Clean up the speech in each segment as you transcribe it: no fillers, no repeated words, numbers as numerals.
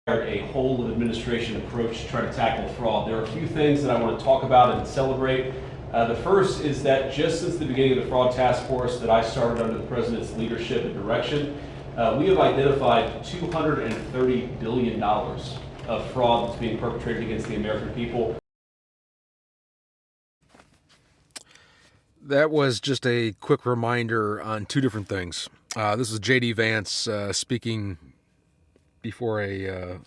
a whole of administration approach to try to tackle fraud. There are a few things that I want to talk about and celebrate. The first is that just since the beginning of the fraud task force that I started under the president's leadership and direction, we have identified $230 billion of fraud that's being perpetrated against the American people. That was just a quick reminder on two different things. This is J.D. Vance speaking before a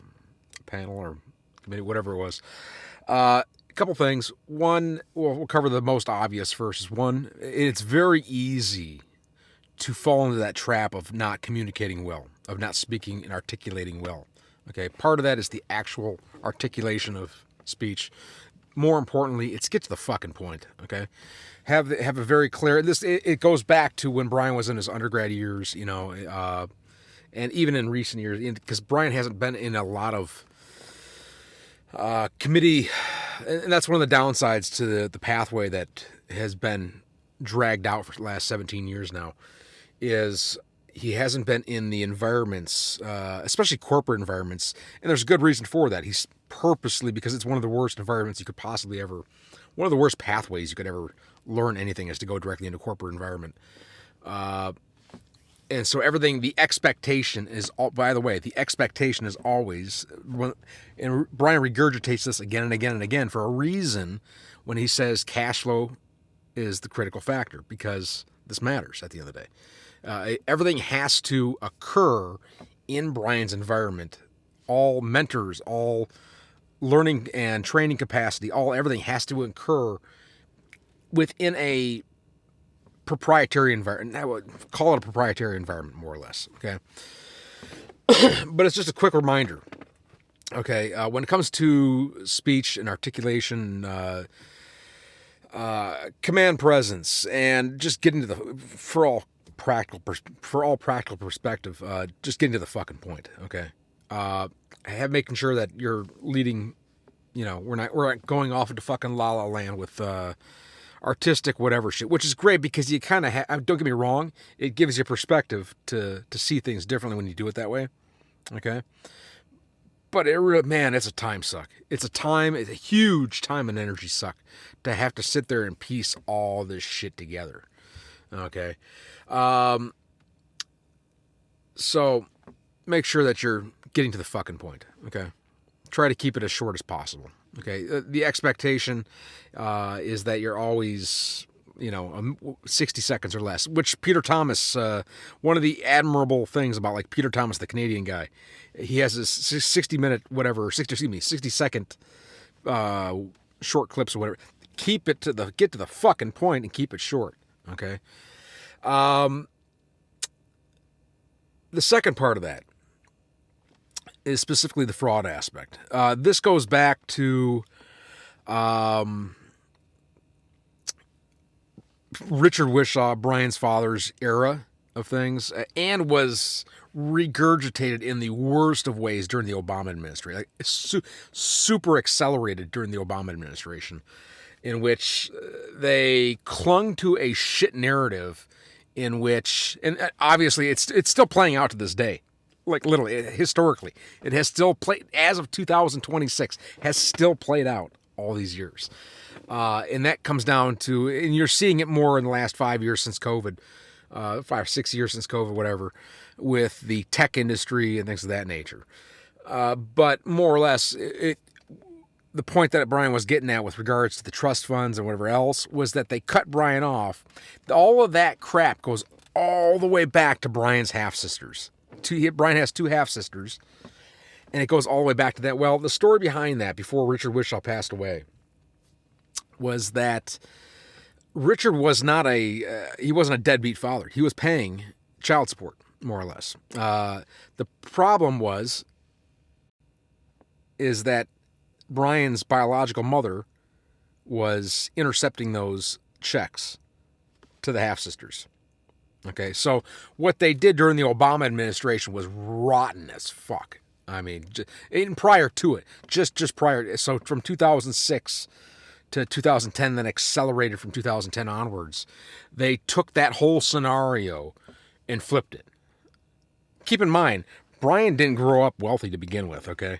panel or committee, whatever it was. A couple things. One, we'll cover the most obvious first. One, it's very easy to fall into that trap of not communicating well, of not speaking and articulating well. Okay, part of that is the actual articulation of speech. More importantly, it's get to the fucking point. Okay, have a very clear. It goes back to when Brian was in his undergrad years, and even in recent years, because Brian hasn't been in a lot of committee, and that's one of the downsides to the pathway that has been dragged out for the last 17 years now, is he hasn't been in the environments, especially corporate environments, and there's a good reason for that. He's purposely, because it's one of the worst environments you could possibly ever, one of the worst pathways you could ever learn anything is to go directly into corporate environment. And so everything, the expectation is, by the way, the expectation is always, and Brian regurgitates this again and again and again for a reason when he says cash flow is the critical factor, because this matters at the end of the day. Everything has to occur in Brian's environment. All mentors, all learning and training capacity, everything has to occur within a proprietary environment. I would call it a proprietary environment, more or less. Okay, but it's just a quick reminder. Okay, when it comes to speech and articulation, command presence, and just getting to the for all practical perspective, just getting to the fucking point. Okay, making sure that you're leading. We're not going off into fucking la la land with artistic whatever shit, which is great because you kind of don't get me wrong, it gives you perspective to see things differently when you do it that way. Okay, but it's a time suck. It's a huge time and energy suck to have to sit there and piece all this shit together. Okay, so make sure that you're getting to the fucking point. Okay, try to keep it as short as possible. Okay, the expectation is that you're always, 60 seconds or less, which Peter Thomas, one of the admirable things about like Peter Thomas, the Canadian guy, he has this 60 second short clips or whatever. Get to the fucking point and keep it short. Okay. The second part of that is specifically the fraud aspect. This goes back to Richard Wishaw, Brian's father's era of things, and was regurgitated in the worst of ways during the Obama administration. Like super accelerated during the Obama administration, in which they clung to a shit narrative in which, and obviously it's still playing out to this day. Like literally, historically, it has still played, as of 2026, has still played out all these years. And that comes down to, and you're seeing it more in the last 5 years since COVID, 5-6 years since COVID, whatever, with the tech industry and things of that nature. But more or less, the point that Brian was getting at with regards to the trust funds and whatever else was that they cut Brian off. All of that crap goes all the way back to Brian's half-sisters. Brian has two half-sisters, and it goes all the way back to that. Well, the story behind that, before Richard Wishaw passed away, was that Richard was he wasn't a deadbeat father. He was paying child support, more or less. The problem is that Brian's biological mother was intercepting those checks to the half-sisters. Okay, so what they did during the Obama administration was rotten as fuck. I mean, even prior to it, just prior. So from 2006 to 2010, then accelerated from 2010 onwards, they took that whole scenario and flipped it. Keep in mind, Brian didn't grow up wealthy to begin with, okay?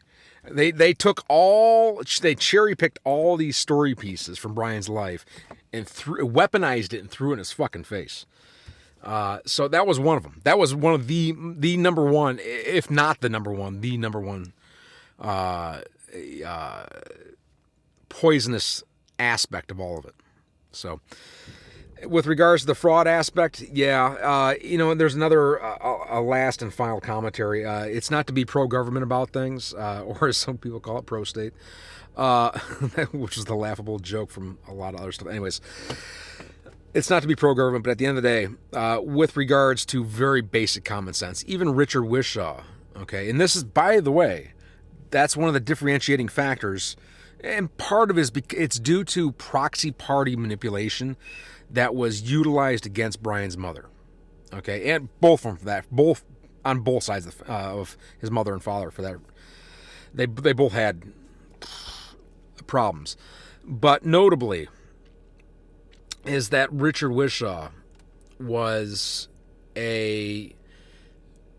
They cherry picked all these story pieces from Brian's life and weaponized it and threw it in his fucking face. So that was one of them. That was one of the number one, if not the number one poisonous aspect of all of it. So with regards to the fraud aspect, there's another a last and final commentary. It's not to be pro-government about things, or as some people call it, pro-state, which is the laughable joke from a lot of other stuff. Anyways, it's not to be pro-government, but at the end of the day, with regards to very basic common sense, even Richard Wishaw, okay, and this is, by the way, that's one of the differentiating factors, and part of it is it's due to proxy party manipulation that was utilized against Brian's mother, okay, and both on both sides of his mother and father for that. They both had problems, but notably is that Richard Wishaw was a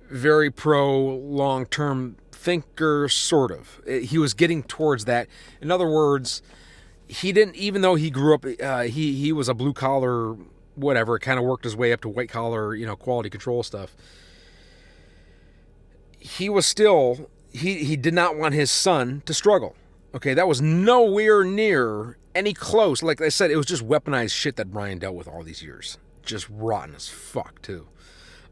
very pro long-term thinker, sort of. He was getting towards that. In other words, he didn't, even though he grew up, he was a blue collar, whatever, kind of worked his way up to white collar, quality control stuff. He was still, he did not want his son to struggle. Okay, that was nowhere near any close. Like I said, it was just weaponized shit that Brian dealt with all these years. Just rotten as fuck, too.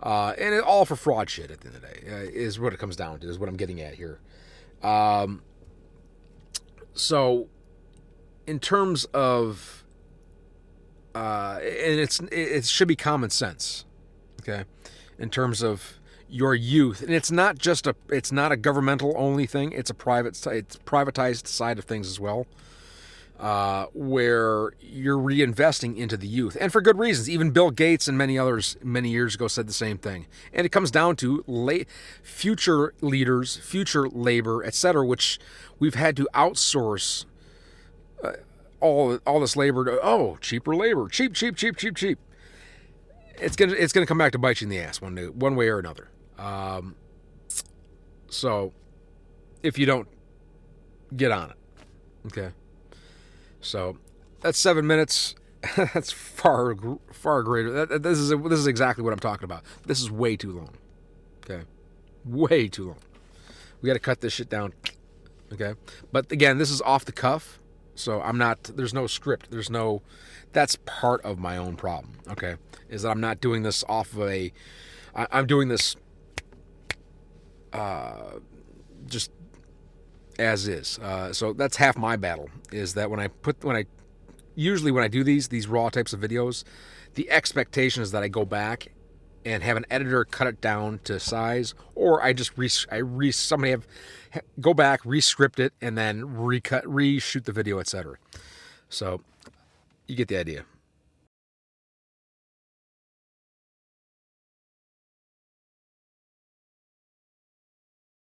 And it, all for fraud shit at the end of the day, is what it comes down to, is what I'm getting at here. So, in terms of, and it should be common sense, okay, in terms of your youth, and it's not a governmental only thing. It's privatized side of things as well, where you're reinvesting into the youth, and for good reasons. Even Bill Gates and many others many years ago said the same thing. And it comes down to future leaders, future labor, etc., which we've had to outsource all this labor to. Cheaper labor, cheap. It's gonna come back to bite you in the ass one way or another. So if you don't get on it, okay. So that's 7 minutes. That's far greater. This is exactly what I'm talking about. This is way too long. Okay, way too long. We got to cut this shit down. Okay, but again, this is off the cuff, so I'm not. There's no script. That's part of my own problem. Okay, is that I'm not doing this off of I'm doing this just as is. So that's half my battle, is that when I do these raw types of videos, the expectation is that I go back and have an editor cut it down to size, or I just go back, rescript it, and then reshoot the video, etc. So you get the idea.